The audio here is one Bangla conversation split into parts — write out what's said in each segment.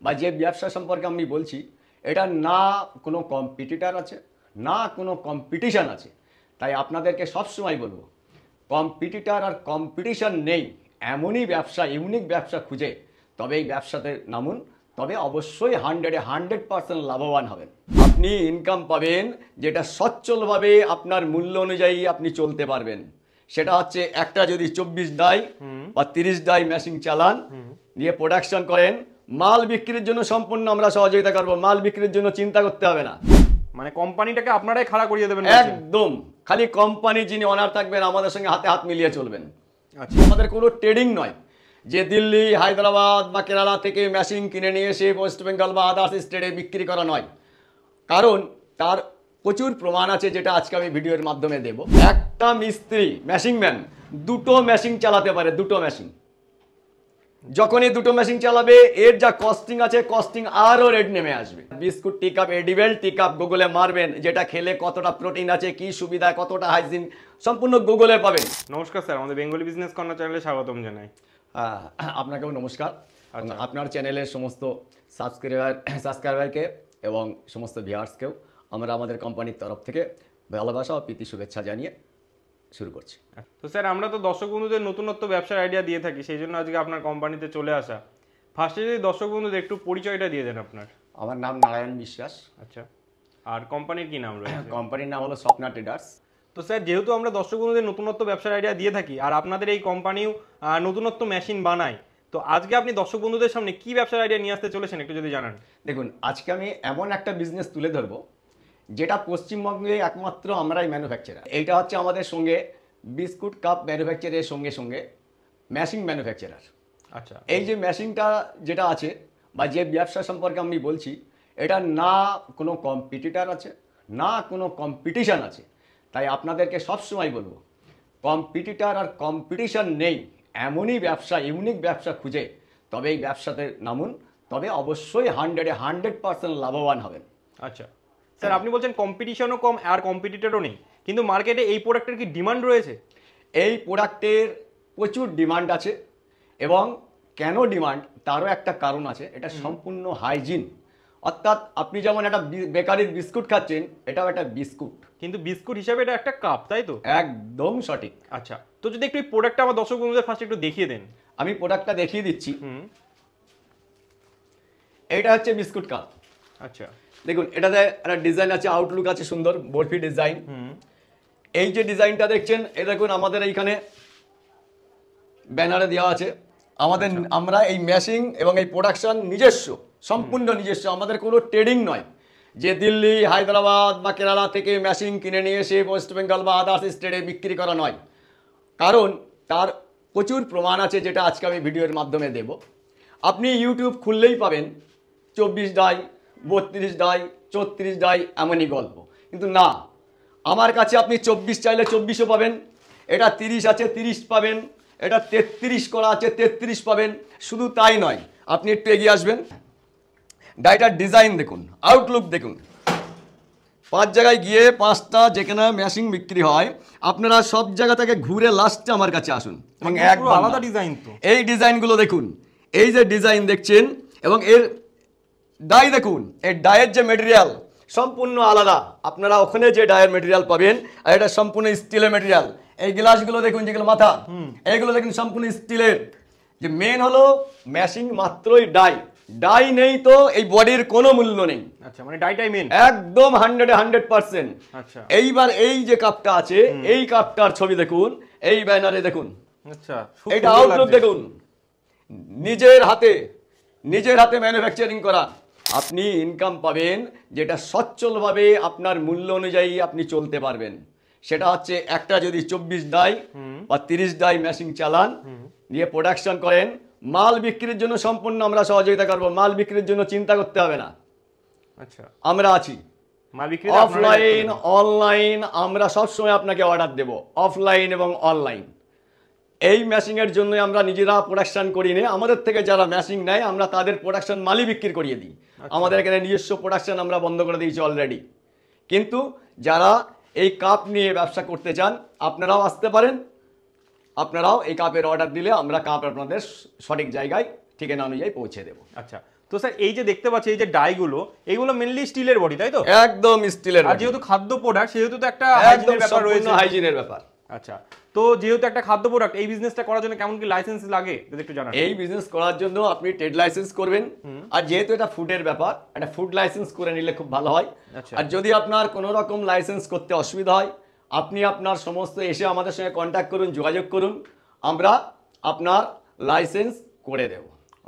বা যে ব্যবসা সম্পর্কে আমি বলছি এটা না কোনো কম্পিটিটার আছে, না কোনো কম্পিটিশন আছে। তাই আপনাদেরকে সবসময় বলবো, কম্পিটিটার আর কম্পিটিশন নেই এমনই ব্যবসা, ইউনিক ব্যবসা খুঁজে তবে এই ব্যবসাতে নামুন, তবে অবশ্যই 100% লাভবান হবেন। আপনি ইনকাম পাবেন যেটা সচ্ছলভাবে আপনার মূল্য অনুযায়ী আপনি চলতে পারবেন। সেটা হচ্ছে একটা যদি 24 ডাই বা 30 ডাই মেশিন চালান, দিয়ে প্রোডাকশন করেন, মাল বিক্রির জন্য সম্পূর্ণ আমরা সহযোগিতা করবো। মাল বিক্রির জন্য চিন্তা করতে হবে না, মানে কোম্পানিটাকে আপনারাই খাড়া করিয়ে দেবেন একদম। খালি কোম্পানি যিনি অনার থাকবেন আমাদের সঙ্গে হাতে হাত মিলিয়ে চলবেন। আচ্ছা, আমাদের কোনো ট্রেডিং নয় যে দিল্লি, হায়দ্রাবাদ বা কেরালা থেকে মেশিন কিনে নিয়ে এসে ওয়েস্ট বেঙ্গল বা আদার্স স্টেটে বিক্রি করা নয়। কারণ তার প্রচুর প্রমাণ আছে, যেটা আজকে আমি ভিডিওর মাধ্যমে দেব। একটা মিস্ত্রি মেশিন ম্যান দুটো মেশিন চালাতে পারে, দুটো মেশিন। যখনই দুটো মেশিন চালাবে এর যা কস্টিং আছে, কস্টিং আরও রেট নেমে আসবে। Biscuit tea cup, edible tea cup গুগলে মারবেন, যেটা খেলে কতটা প্রোটিন আছে, কি সুবিধা, কতটা হাইজিন, সম্পূর্ণ গুগলে পাবেন। নমস্কার স্যার, আমাদের বেঙ্গলি বিজনেস কর্নার চ্যানেলে স্বাগতম জানাই। আপনাকেও নমস্কার। আপনার চ্যানেলের সমস্ত সাবস্ক্রাইবারকে এবং সমস্ত ভিউয়ার্সকেও আমরা আমাদের কোম্পানির তরফ থেকে ভালোবাসা ও প্রীতি শুভেচ্ছা জানিয়ে শুরু করছি। তো স্যার, আমরা তো দর্শক বন্ধুদের নতুনত্ব ব্যবসার আইডিয়া দিয়ে থাকি, সেই জন্য আজকে আপনার কোম্পানিতে চলে আসা। ফার্স্টে যদি দর্শক বন্ধুদের একটু পরিচয়টা দিয়ে দেন আপনার। আমার নাম নারায়ণ বিশ্বাস। আচ্ছা, আর কোম্পানির কি নাম রয়েছে? কোম্পানির নাম হলো স্বপ্না ট্রেডার্স। তো স্যার, যেহেতু আমরা দর্শক বন্ধুদের নতুনত্ব ব্যবসার আইডিয়া দিয়ে থাকি আর আপনাদের এই কোম্পানিও নতুনত্ব মেশিন বানায়, তো আজকে আপনি দর্শক বন্ধুদের সামনে কি ব্যবসার আইডিয়া নিয়ে আসতে চলেছেন একটু যদি জানান। দেখুন, আজকে আমি এমন একটা বিজনেস তুলে ধরবো যেটা পশ্চিমবঙ্গে একমাত্র আমরাই ম্যানুফ্যাকচারার। এইটা হচ্ছে আমাদের সঙ্গে বিস্কুট কাপ ম্যানুফ্যাকচারের সঙ্গে সঙ্গে মেশিন ম্যানুফ্যাকচারার। আচ্ছা, এই যে মেশিনটা যেটা আছে বা যে ব্যবসা সম্পর্কে আমি বলছি এটা না কোনো কম্পিটিটার আছে, না কোনো কম্পিটিশন আছে। তাই আপনাদেরকে সবসময় বলবো, কম্পিটিটার আর কম্পিটিশন নেই এমনই ব্যবসা, ইউনিক ব্যবসা খুঁজে তবে এই ব্যবসাতে নামুন, তবে অবশ্যই 100% লাভবান হবেন। আচ্ছা স্যার, আপনি বলছেন কম্পিটিশনও কম আর কম্পিটিটরও নেই, কিন্তু মার্কেটে এই প্রোডাক্টের কি ডিমান্ড রয়েছে? এই প্রোডাক্টের প্রচুর ডিমান্ড আছে, এবং কেন ডিমান্ড তারও একটা কারণ আছে। এটা সম্পূর্ণ হাইজিন। অর্থাৎ আপনি যেমন একটা বেকারির বিস্কুট খাচ্ছেন, এটাও একটা বিস্কুট, কিন্তু বিস্কুট হিসাবে এটা একটা কাপ, তাই তো? একদম সঠিক। আচ্ছা, তো যদি একটু এই প্রোডাক্টটা আমার দর্শক বন্ধুদের ফার্স্ট একটু দেখিয়ে দেন। আমি প্রোডাক্টটা দেখিয়ে দিচ্ছি। এটা হচ্ছে বিস্কুট কাপ। আচ্ছা, দেখুন এটাতে একটা ডিজাইন আছে, আউটলুক আছে, সুন্দর বরফি ডিজাইন। এই যে ডিজাইনটা দেখছেন, এ দেখুন আমাদের এইখানে ব্যানারে দেওয়া আছে আমাদের। আমরা এই মেশিন এবং এই প্রোডাকশন নিজস্ব, সম্পূর্ণ নিজস্ব। আমাদের কোনো ট্রেডিং নয় যে দিল্লি, হায়দ্রাবাদ বা কেরালা থেকে মেশিন কিনে নিয়ে এসে ওয়েস্ট বেঙ্গল বা আদার্স স্টেটে বিক্রি করা নয়। কারণ তার প্রচুর প্রমাণ আছে, যেটা আজকে আমি ভিডিওর মাধ্যমে দেব। আপনি ইউটিউব খুললেই পাবেন 24 ডাই, 32 ডাই, 34 ডাই, এমনই গল্প। কিন্তু না, আমার কাছে আপনি 24 চাইলে 24ও পাবেন, এটা 30 আছে 30 পাবেন, এটা 33 করা আছে 33 পাবেন। শুধু তাই নয়, আপনি একটু এগিয়ে আসবেন, ডাইটার ডিজাইন দেখুন, আউটলুক দেখুন। 5 জায়গায় গিয়ে 5টা যেখানে মেশিন বিক্রি হয়, আপনারা সব জায়গা থেকে ঘুরে লাস্টে আমার কাছে আসুন এবং আলাদা ডিজাইন। তো এই ডিজাইনগুলো দেখুন, এই যে ডিজাইন দেখছেন এবং এর ডাই দেখুন, এই ডায়ের যে মেটেরিয়াল সম্পূর্ণ আলাদা। আপনারা ওখানে যে ডায়ের মেটেরিয়াল পাবেন আর এটা সম্পূর্ণ স্টিলের মেটেরিয়াল। এই গ্লাসগুলো দেখুন, যেগুলো মাথা, এইগুলো দেখুন সম্পূর্ণ স্টিলের। যে মেন হলো মেশিন মাত্রই ডাই, ডাই নেই তো এই বডির কোনো মূল্য নেই। আচ্ছা, মানে ডাইটাই মেন, একদম 100%। আচ্ছা, এইবার এই যে কাপটা আছে, এই কাপটার ছবি দেখুন, এই ব্যানারে দেখুন। আচ্ছা, এটা আউটলুক দেখুন, নিজের হাতে ম্যানুফ্যাকচারিং করা। আপনি ইনকাম পাবেন যেটা সচ্ছলভাবে আপনার মূল্য অনুযায়ী আপনি চলতে পারবেন। সেটা হচ্ছে একটা যদি 24 ডাই বা 30 ডাই মেশিন চালান, দিয়ে প্রোডাকশন করেন, মাল বিক্রির জন্য সম্পূর্ণ আমরা সহযোগিতা করব। মাল বিক্রির জন্য চিন্তা করতে হবে না, আচ্ছা, আমরা আছি। মাল বিক্রি অফলাইন, অনলাইন, আমরা সবসময় আপনাকে অর্ডার দেব, অফলাইন এবং অনলাইন। এই মেশিনের জন্য আমরা নিজেরা প্রোডাকশন করি না, আমাদের থেকে যারা মেশিন নেয় আমরা তাদের প্রোডাকশন মালই বিক্রি করিয়ে দিই। আমাদের এখানে নিজস্ব প্রোডাকশন আমরা বন্ধ করে দিয়েছি অলরেডি। কিন্তু যারা এই কাপ নিয়ে ব্যবসা করতে চান আপনারাও আসতে পারেন, আপনারাও এই কাপের অর্ডার দিলে আমরা কাপ আপনাদের সঠিক জায়গায় ঠিকানা অনুযায়ী পৌঁছে দেব। আচ্ছা, তো তো স্যার এই যে দেখতে পাচ্ছি এই যে ডাইগুলো, এইগুলো মেনলি স্টিলের বডি, তাই তো? একদম স্টিলের। আর যেহেতু খাদ্য প্রোডাক্ট সেহেতু তো একটা একদম হাইজিনের ব্যাপার রয়েছে। হাইজিনের ব্যাপার। আচ্ছা, তো যেহেতু একটা খাদ্য প্রোডাক্ট, এই বিজনেসটা করার জন্য কেমন কি লাইসেন্স লাগে যদি একটু জানান। এই বিজনেস করার জন্য আপনি ট্রেড লাইসেন্স করবেন, আর যেহেতু এটা ফুডের ব্যাপার, একটা ফুড লাইসেন্স করে নিলে খুব ভালো হয়। আর যদি আপনার কোনো রকম লাইসেন্স করতে অসুবিধা হয়, আপনি আপনার সমস্ত এসে আমাদের সঙ্গে কন্ট্যাক্ট করুন, যোগাযোগ করুন, আমরা আপনার লাইসেন্স করে দেব।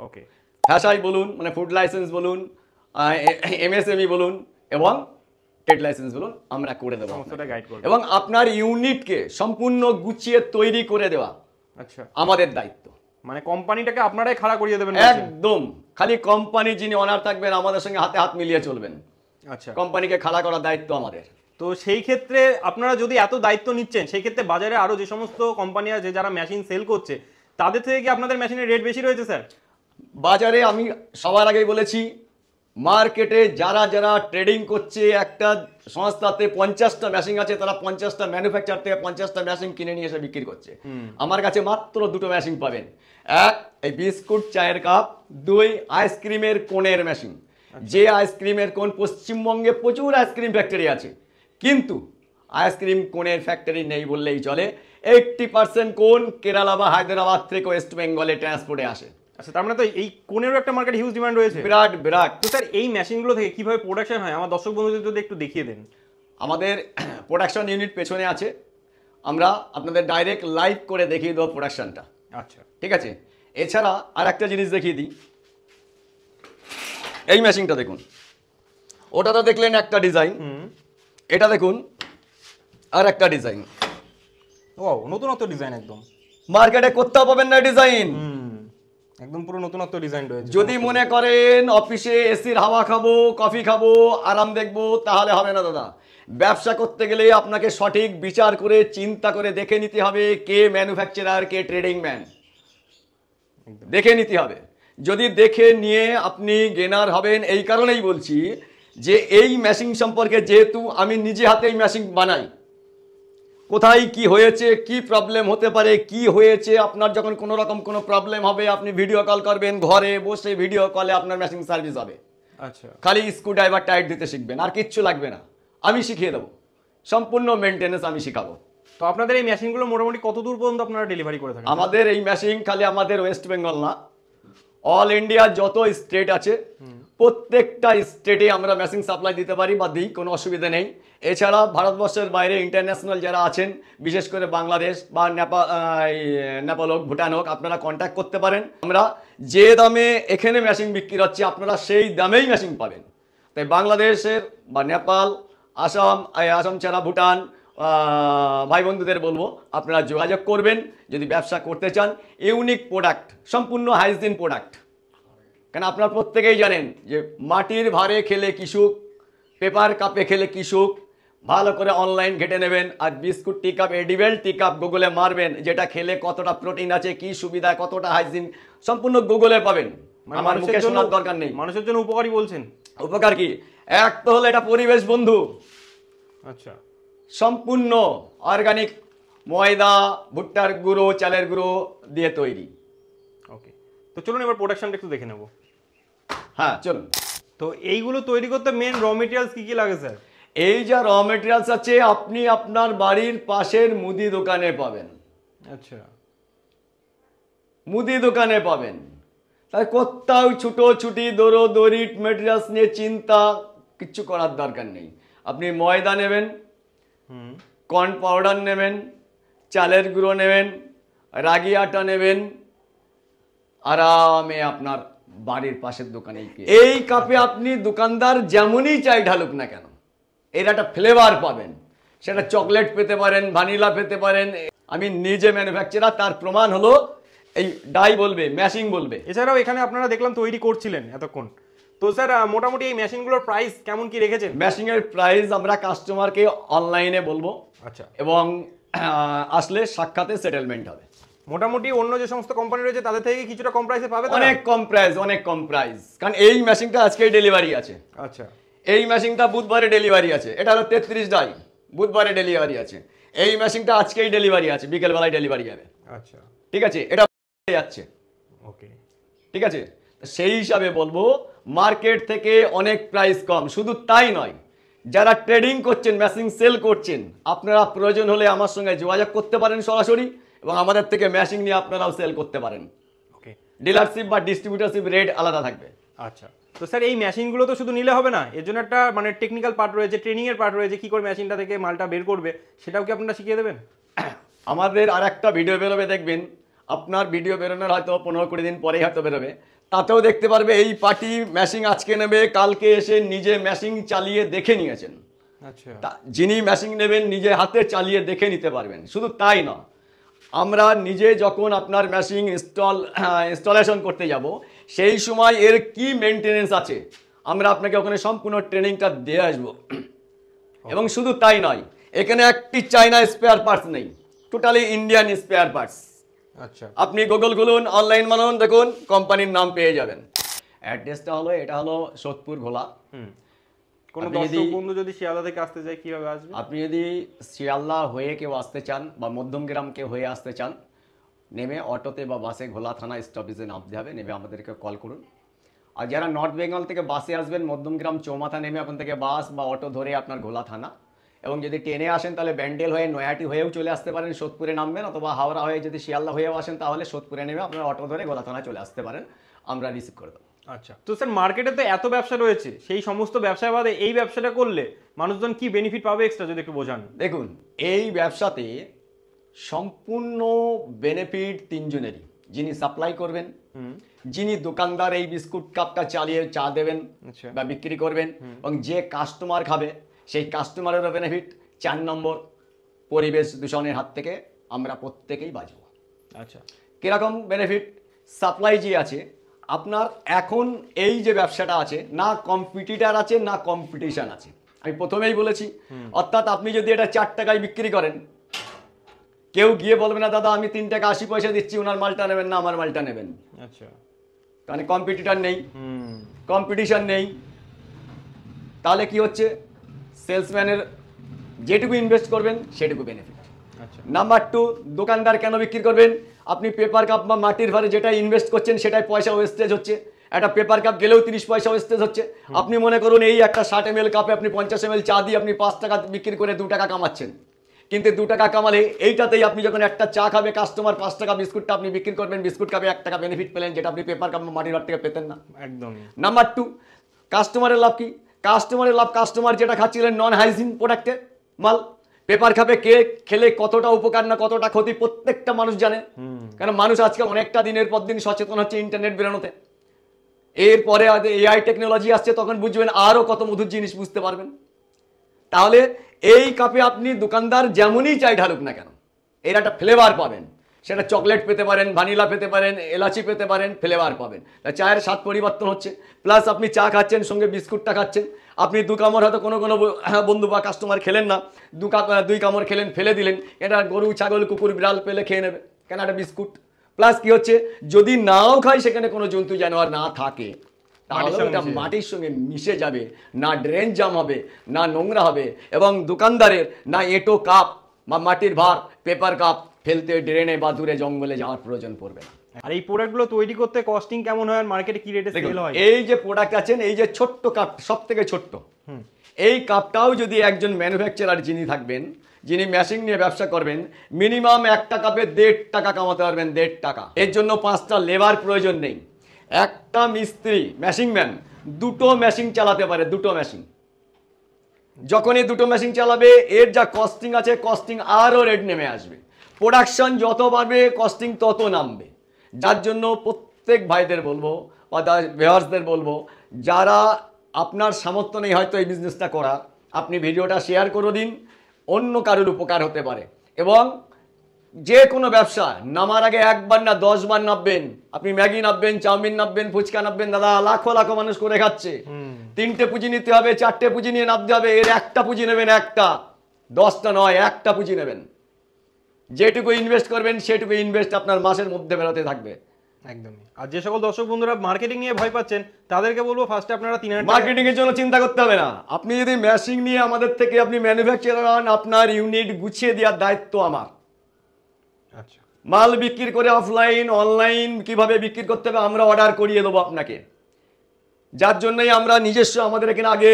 ওকে, ফ্যাশাই বলুন, মানে ফুড লাইসেন্স বলুন, এমএসএমই বলুন, এবং ট্রেড লাইসেন্স বলুন, আমরা করে দেবো এবং আপনার ইউনিটকে সম্পূর্ণ গুছিয়ে তৈরি করে দেওয়া আচ্ছা আমাদের দায়িত্ব। মানে কোম্পানিটাকে আপনারাই খাড়া করিয়ে দেবেন? একদম, খালি কোম্পানি যিনি অনার থাকবেন আমাদের সঙ্গে হাতে হাত মিলিয়ে চলবেন। আচ্ছা, কোম্পানিকে খাড়া করার দায়িত্ব আমাদের। তো সেই ক্ষেত্রে আপনারা যদি এত দায়িত্ব নিচ্ছেন, সেই ক্ষেত্রে বাজারে আরো যে সমস্ত কোম্পানি আছে যারা মেশিন সেল করছে, তাদের থেকে কি আপনাদের মেশিনের রেট বেশি রয়েছে স্যার? বাজারে আমি সবার আগেই বলেছি, মার্কেটে যারা যারা ট্রেডিং করছে, একটা সংস্থাতে 50টা মেশিন আছে, তারা 50টা ম্যানুফ্যাকচার থেকে 50টা মেশিন কিনে নিয়ে এসে বিক্রি করছে। আমার কাছে মাত্র দুটো মেশিন পাবেন, এক এই বিস্কুট চায়ের কাপ, দুই আইসক্রিমের কোনের মেশিন। যে আইসক্রিমের কোন, পশ্চিমবঙ্গে প্রচুর আইসক্রিম ফ্যাক্টরি আছে, কিন্তু আইসক্রিম কোনের ফ্যাক্টরি নেই বললেই চলে। 80% কোন কেরালা বা হায়দ্রাবাদ থেকে ওয়েস্ট বেঙ্গলে ট্রান্সপোর্টে আসে। আচ্ছা, তার মানে তো এই কোনেরও একটা মার্কেট হিউজ ডিমান্ড রয়েছে। বিরাট বিরাট। তো স্যার এই মেশিনগুলো থেকে কিভাবে প্রোডাকশন হয় আমার দর্শক বন্ধুদের যদি একটু দেখিয়ে দেন। আমাদের প্রোডাকশন ইউনিট পেছনে আছে, আমরা আপনাদের ডাইরেক্ট লাইভ করে দেখিয়ে দেবো প্রোডাকশনটা। আচ্ছা, ঠিক আছে। এছাড়া আর একটা জিনিস দেখিয়ে দিই, এই মেশিনটা দেখুন, ওটা তো দেখলেন একটা ডিজাইন, এটা দেখুন আর একটা ডিজাইন। ও নতুনত্ব ডিজাইন, একদম মার্কেটে কোথাও পাবেন না ডিজাইন, একদম পুরো নতুনত্ব ডিজাইন রয়েছে। যদি মনে করেন অফিসে এসির হাওয়া খাবো, কফি খাবো, আরাম দেখবো, তাহলে হবে না দাদা। ব্যবসা করতে গেলে আপনাকে সঠিক বিচার করে চিন্তা করে দেখে নিতে হবে কে ম্যানুফ্যাকচারার, কে ট্রেডিং ম্যান, দেখে নিতে হবে। যদি দেখে নিয়ে আপনি গেনার হবেন, এই কারণেই বলছি যে এই মেশিন সম্পর্কে, যেহেতু আমি নিজে হাতে এই মেশিন বানাই, কোথায় কি হয়েছে, কি প্রবলেম হতে পারে, কি হয়েছে, আপনার যখন কোনো রকম কোনো প্রবলেম হবে, আপনি ভিডিও কল করবেন, ঘরে বসে ভিডিও কলে আপনার মেশিন সার্ভিস হবে। আচ্ছা, খালি স্ক্রু ড্রাইভার টাইট দিতে শিখবেন, আর কিচ্ছু লাগবে না, আমি শিখিয়ে দেবো, সম্পূর্ণ মেনটেনেন্স আমি শিখাবো। তো আপনাদের এই মেশিনগুলো মোটামুটি কত দূর পর্যন্ত আপনারা ডেলিভারি করে থাকেন? আমাদের এই মেশিন খালি আমাদের ওয়েস্ট বেঙ্গল না, অল ইন্ডিয়ার যত স্টেট আছে প্রত্যেকটা স্টেটে আমরা মেশিন সাপ্লাই দিতে পারি বা দিই, কোনো অসুবিধা নেই। এছাড়া ভারতবর্ষের বাইরে ইন্টারন্যাশনাল যারা আছেন, বিশেষ করে বাংলাদেশ বা নেপাল হোক, ভুটান হোক, আপনারা কন্ট্যাক্ট করতে পারেন। আমরা যে দামে এখানে মেশিন বিক্রি হচ্ছে, আপনারা সেই দামেই মেশিন পাবেন। তাই বাংলাদেশের বা নেপাল, আসাম ছাড়া ভুটান ভাই বন্ধুদের বলবো, আপনারা যোগাযোগ করবেন যদি ব্যবসা করতে চান। ইউনিক প্রোডাক্ট, সম্পূর্ণ হাইজিন প্রোডাক্ট। কেন আপনারা প্রত্যেকেই জানেন যে মাটির ভারে খেলে কি সুখ, পেপার কাপে খেলে কি সুখ। ভালো করে অনলাইন ঘেটে নেবেন, আর biscuit tea cup, edible tea cup গুগলে মারবেন, যেটা খেলে কতটা প্রোটিন আছে, কি সুবিধা, কতটা হাইজিন, সম্পূর্ণ গুগলে পাবেন। আমার মুখে শোনার দরকার নেই। মানুষের জন্য উপকারী বলছেন? উপকার কি, এক তো হলো এটা পরিবেশ বন্ধু। আচ্ছা, সম্পূর্ণ অর্গানিক ময়দা, ভুট্টার গুঁড়ো, চালের গুঁড়ো দিয়ে তৈরি। ওকে, তো চলুন এবার প্রোডাকশনটা একটু দেখে নেব। হ্যাঁ চলুন। তো এইগুলো তৈরি করতে মেন র মেটেরিয়ালস কি কি লাগে স্যার? এই যা র মেটেরিয়ালস আছে, আপনি আপনার বাড়ির পাশের মুদি দোকানে পাবেন। আচ্ছা, মুদি দোকানে পাবেন। তাই কোথাও ছুটোছুটি দৌড়োদৌড়ি মেটেরিয়ালস নিয়ে চিন্তা কিচ্ছু করার দরকার নেই। আপনি ময়দা নেবেন, কর্ন পাউডার নেবেন, চালের গুঁড়ো নেবেন, রাগি আটা নেবেন, আরামে আপনার বাড়ির পাশের দোকানে এই কাপে আপনি দোকানদার যেমনই চাই ঢালুক না কেন, এর একটা ফ্লেভার পাবেন। সেটা চকলেট পেতে পারেন, ভ্যানিলা পেতে পারেন। আমি নিজে ম্যানুফ্যাকচারার, তার প্রমাণ হলো এই ডাই বলবে, মেশিন বলবে। এছাড়াও এখানে আপনারা দেখলাম তৈরি করছিলেন এতক্ষণ, তো স্যার মোটামুটি এই মেশিনগুলোর প্রাইস কেমন কি রেখেছেন? মেশিনের প্রাইস আমরা কাস্টমারকে অনলাইনে বলবো। আচ্ছা, এবং আসলে সাক্ষাতে সেটেলমেন্ট হবে। মোটামুটি অন্য যে সমস্ত কোম্পানি রয়েছে তাদের থেকে কিছুটা কম প্রাইসে পাবে? অনেক কম প্রাইস, অনেক কম প্রাইস। কারণ এই মেশিনটা আজকেই ডেলিভারি আছে। আচ্ছা, এই মেশিনটা বুধবারে ডেলিভারি আছে। এটা হলো 33 ডাই, বুধবারে ডেলিভারি আছে। এই মেশিনটা আজকেই ডেলিভারি আছে, বিকেলবেলায় ডেলিভারি যাবে। আচ্ছা, ঠিক আছে, এটা যাচ্ছে। ওকে, ঠিক আছে, সেই হিসাবে বলবো মার্কেট থেকে অনেক প্রাইস কম। শুধু তাই নয়, যারা ট্রেডিং করছেন, মেশিন সেল করছেন, আপনারা প্রয়োজন হলে আমার সঙ্গে যোগাযোগ করতে পারেন সরাসরি, এবং আমাদের থেকে মেশিন নিয়ে আপনারাও সেল করতে পারেন। ওকে, ডিলারশিপ বা ডিস্ট্রিবিউটারশিপ রেট আলাদা থাকবে। আচ্ছা। তো স্যার এই মেশিনগুলো তো শুধু নিলে হবে না, এর জন্য একটা মানে টেকনিক্যাল পার্ট রয়েছে, ট্রেনিং এর পার্ট রয়েছে, কি করে মেশিনটা থেকে মালটা বের করবে সেটাও কি আপনারা শিখিয়ে দেবেন? আমাদের আর একটা ভিডিও বেরোবে, দেখবেন আপনার ভিডিও বেরোনোর হয়তো 15-20 দিন পরেই হয়তো বেরোবে, তাতেও দেখতে পারবে এই পার্টি মেশিন আজকে নেবে, কালকে এসে নিজে মেশিন চালিয়ে দেখে নিয়েছেন। আচ্ছা, যিনি মেশিন নেবেন নিজে হাতে চালিয়ে দেখে নিতে পারবেন। শুধু তাই না, আমরা নিজে যখন আপনার মেশিন ইনস্টলেশন করতে যাব, সেই সময় এর কি মেনটেনেন্স আছে আমরা আপনাকে ওখানে সম্পূর্ণ ট্রেনিংটা দিয়ে আসবো। এবং শুধু তাই নয়, এখানে একটি চায়না স্পেয়ার পার্টস নেই, টোটালি ইন্ডিয়ান স্পেয়ার পার্টস। আচ্ছা, আপনি গুগল খুলুন, অনলাইন বানান, দেখুন, কোম্পানির নাম পেয়ে যাবেন। অ্যাড্রেসটা হলো, এটা হলো সোদপুর ঘোলা। কোনো দর্শক বন্ধু যদি শিয়ালদা থেকে আসতে চায় কিভাবে আসবে? আপনি যদি শিয়ালদা হয়ে কেউ আসতে চান বা মধ্যমগ্রাম কেউ হয়ে আসতে চান, নেমে অটোতে বা বাসে ঘোলা থানা স্টপেজে নামতে হবে, নেমে আমাদেরকে কল করুন। আর যারা নর্থ বেঙ্গল থেকে বাসে আসবেন, মধ্যমগ্রাম চৌমাথা নেমে ওখান থেকে বাস বা অটো ধরে আপনার ঘোলা থানা, এবং যদি ট্রেনে আসেন তাহলে ব্যান্ডেল হয়ে নয়াটি হয়েও চলে আসতে পারেন, সোদপুরে নামবেন, অথবা হাওড়া হয়ে যদি শিয়ালদা হয়েও আসেন তাহলে সোদপুরে নেমে আপনারা অটো ধরে ঘোলা থানা চলে আসতে পারেন, আমরা রিসিভ করে দেবো। আচ্ছা, তো স্যার মার্কেটে তো এত ব্যবসা রয়েছে, সেই সমস্ত ব্যবসা বাদে এই ব্যবসাটা করলে মানুষজন কি বেনিফিট পাবে এক্সট্রা, যদি একটু বোঝান। দেখুন, এই ব্যবসাতে সম্পূর্ণ বেনিফিট তিনজনেরই, যিনি সাপ্লাই করবেন, যিনি দোকানদার এই বিস্কুট কাপটা চালিয়ে চা দেবেন বা বিক্রি করবেন, এবং যে কাস্টমার খাবে সেই কাস্টমারেরও বেনিফিট। 4 নম্বর, পরিবেশ দূষণের হাত থেকে আমরা প্রত্যেকেই বাঁচব। আচ্ছা, কিরকম বেনিফিট? সাপ্লাই যে আছে আপনার, এখন এই যে ব্যবসাটা আছে, না কম্পিটিটার আছে না কম্পিটিশন আছে, আমি প্রথমেই বলেছি। অর্থাৎ আপনি যদি এটা 4 টাকায় বিক্রি করেন, কেউ গিয়ে বলবে না দাদা আমি 3 টাকা 80 পয়সা দিচ্ছি, ওনার মালটা নেবেন না আমার মালটা নেবেন। আচ্ছা, মানে কম্পিটিটর নেই, কম্পিটিশন নেই। তাহলে কি হচ্ছে, সেলসম্যানের যেটুকু ইনভেস্ট করবেন সেটুকু বেনিফিট। আচ্ছা, নাম্বার 2, দোকানদার কেন বিক্রি করবেন? আপনি পেপার কাপ বা মাটির ভারে যেটা ইনভেস্ট করছেন সেটাই পয়সা ওয়েস্টেজ হচ্ছে। একটা পেপার কাপ গেলেও 30 পয়সা ওয়েস্টেজ হচ্ছে। আপনি মনে করুন এই একটা 60 ml কাপে আপনি 50 ml চা দিয়ে আপনি 5 টাকা বিক্রি করে 2 টাকা কামাচ্ছেন, কিন্তু 2 টাকা কামালে এইটাতেই আপনি যখন একটা চা খাবে কাস্টমার 5 টাকা, বিস্কুটটা আপনি বিক্রি করবেন, বিস্কুট কাপে 1 টাকা বেনিফিট পেলেন, যেটা আপনি পেপার কাপ মাটির ভার থেকে পেতেন না। একদম। নাম্বার 2, কাস্টমারের লাভ কি? কাস্টমারের লাভ, কাস্টমার যেটা খাচ্ছিলেন নন হাইজিন প্রোডাক্টের মাল, পেপার কাপে কে খেলে কতটা উপকার না কতটা ক্ষতি প্রত্যেকটা মানুষ জানে। কারণ মানুষ আজকে অনেকটা দিনের পর দিন সচেতন হচ্ছে ইন্টারনেট বেরোনোতে। এরপরে এআই টেকনোলজি আসছে, তখন বুঝবেন আরও কত মধুর জিনিস বুঝতে পারবেন। তাহলে এই কাপে আপনি দোকানদার যেমনই চাই ঢালুক না কেন, এর একটা ফ্লেভার পাবেন। সেটা চকলেট পেতে পারেন, ভ্যানিলা পেতে পারেন, এলাচি পেতে পারেন, ফ্লেভার পাবেন। চায়ের স্বাদ পরিবর্তন হচ্ছে, প্লাস আপনি চা খাচ্ছেন সঙ্গে বিস্কুটটা খাচ্ছেন। আপনি 2 কামড় হয়তো কোনো বন্ধু বা কাস্টমার খেলেন না, 2 কামড় খেলেন ফেলে দিলেন, এটা গরু ছাগল কুকুর বিড়াল পেলে খেয়ে নেবে, কেন একটা বিস্কুট। প্লাস কি হচ্ছে, যদি নাও খাই সেখানে কোনো জন্তু জানোয়ার না থাকে, তাহলে ওটা মাটির সঙ্গে মিশে যাবে, না ড্রেন জাম হবে, না নোংরা হবে, এবং দোকানদারের না এঁটো কাপ বা মাটির ভার পেপার কাপ ফেলতে ড্রেনে বা দূরে জঙ্গলে যাওয়ার প্রয়োজন পড়বে না। আর এই প্রোডাক্টগুলো তৈরি করতে কস্টিং কেমন হয় আর মার্কেটে কি রেটে সেল হয়? এই যে প্রোডাক্ট আছেন, এই যে ছোট্ট কাপ, সব থেকে ছোট্ট, এই কাপটাও যদি একজন ম্যানুফ্যাকচারার যিনি থাকবেন, যিনি মেশিন নিয়ে ব্যবসা করবেন, মিনিমাম একটা কাপে 1.5 টাকা কামাতে পারবেন, 1.5 টাকা। এর জন্য 5টা লেবার প্রয়োজন নেই। একটা মিস্ত্রি মেশিন ম্যান 2টো মেশিন চালাতে পারে, 2টো মেশিন। যখনই 2টো মেশিন চালাবে, এর যা কস্টিং আছে কস্টিং আরও রেট নেমে আসবে। প্রোডাকশন যত বাড়বে কস্টিং তত নামবে। যার জন্য প্রত্যেক ভাইদের বলবো বা ভিউয়ার্সদের বলবো, যারা আপনার সামর্থ্য নেই হয়তো এই বিজনেসটা করার, আপনি ভিডিওটা শেয়ার করে দিন, অন্য কারোর উপকার হতে পারে। এবং যে কোনো ব্যবসা নামার আগে 1 বার না 10 বার নামবেন। আপনি ম্যাগি নামবেন, চাউমিন নামবেন, ফুচকা নামবেন, দাদা লাখো লাখো মানুষ করে খাচ্ছে। 3টে পুঁজি নিতে হবে, 4টে পুঁজি নিয়ে নামতে হবে। এর একটা পুঁজি নেবেন, একটা, 10টা নয়, একটা পুঁজি নেবেন। যেটুকু ইনভেস্ট করবেন সেটুকু ইনভেস্ট আপনার মাসের মধ্যে বেরোতে থাকবে। একদমই। আর যে সকল দর্শক বন্ধুরা মার্কেটিং নিয়ে ভয় পাচ্ছেন, তাদেরকে বলবো ফার্স্টে আপনারা 3000 মার্কেটিং এর জন্য চিন্তা করতে হবে না। আপনি যদি মেশিন নিয়ে আমাদের থেকে আপনি ম্যানুফ্যাকচারার হন, আপনার ইউনিট গুছিয়ে দেওয়ার দায়িত্ব আমার। আচ্ছা, মাল বিক্রি করে অফলাইন অনলাইন কিভাবে বিক্রি করতে হবে আমরা অর্ডার করিয়ে দেবো আপনাকে। যার জন্যই আমরা নিজস্ব আমাদের এখানে আগে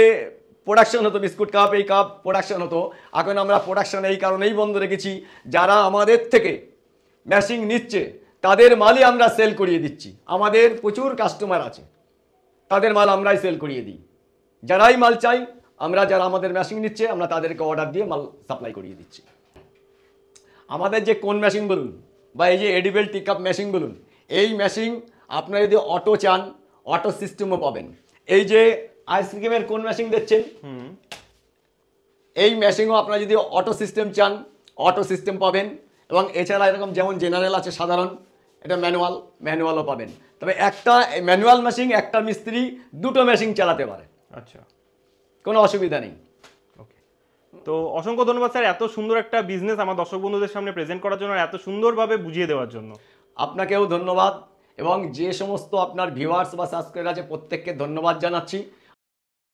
প্রোডাকশন হতো, বিস্কুট কাপ এই কাপ প্রোডাকশন হতো, এখন আমরা প্রোডাকশন এই কারণেই বন্ধ রেখেছি, যারা আমাদের থেকে মেশিন নিচ্ছে তাদের মালই আমরা সেল করিয়ে দিচ্ছি। আমাদের প্রচুর কাস্টমার আছে, তাদের মাল আমরাই সেল করিয়ে দিই। যারাই মাল চাই আমরা, যারা আমাদের মেশিন নিচ্ছে আমরা তাদেরকে অর্ডার দিয়ে মাল সাপ্লাই করিয়ে দিচ্ছি। আমাদের যে কোন মেশিন বলুন বা এই যে এডিবল টি কাপ মেশিন বলুন, এই মেশিন আপনারা যদি অটো চান অটো সিস্টেমও পাবেন। এই যে আইসক্রিমের কোন মেশিন দেখছেন, এই মেশিনও আপনারা যদি অটো সিস্টেম চান অটো সিস্টেম পাবেন, এবং এছাড়া এরকম যেমন জেনারেল আছে সাধারণ, এটা ম্যানুয়ালও পাবেন। তবে একটা ম্যানুয়াল মেশিন একটা মিস্ত্রি দুটো মেশিন চালাতে পারে, আচ্ছা, কোনো অসুবিধা নেই। ওকে, তো অসংখ্য ধন্যবাদ স্যার এত সুন্দর একটা বিজনেস আমার দর্শক বন্ধুদের সামনে প্রেজেন্ট করার জন্য, আর এত সুন্দরভাবে বুঝিয়ে দেওয়ার জন্য। আপনাকেও ধন্যবাদ, এবং যে সমস্ত আপনার ভিউয়ার্স বা সাবস্ক্রাইবার আছে প্রত্যেককে ধন্যবাদ জানাচ্ছি।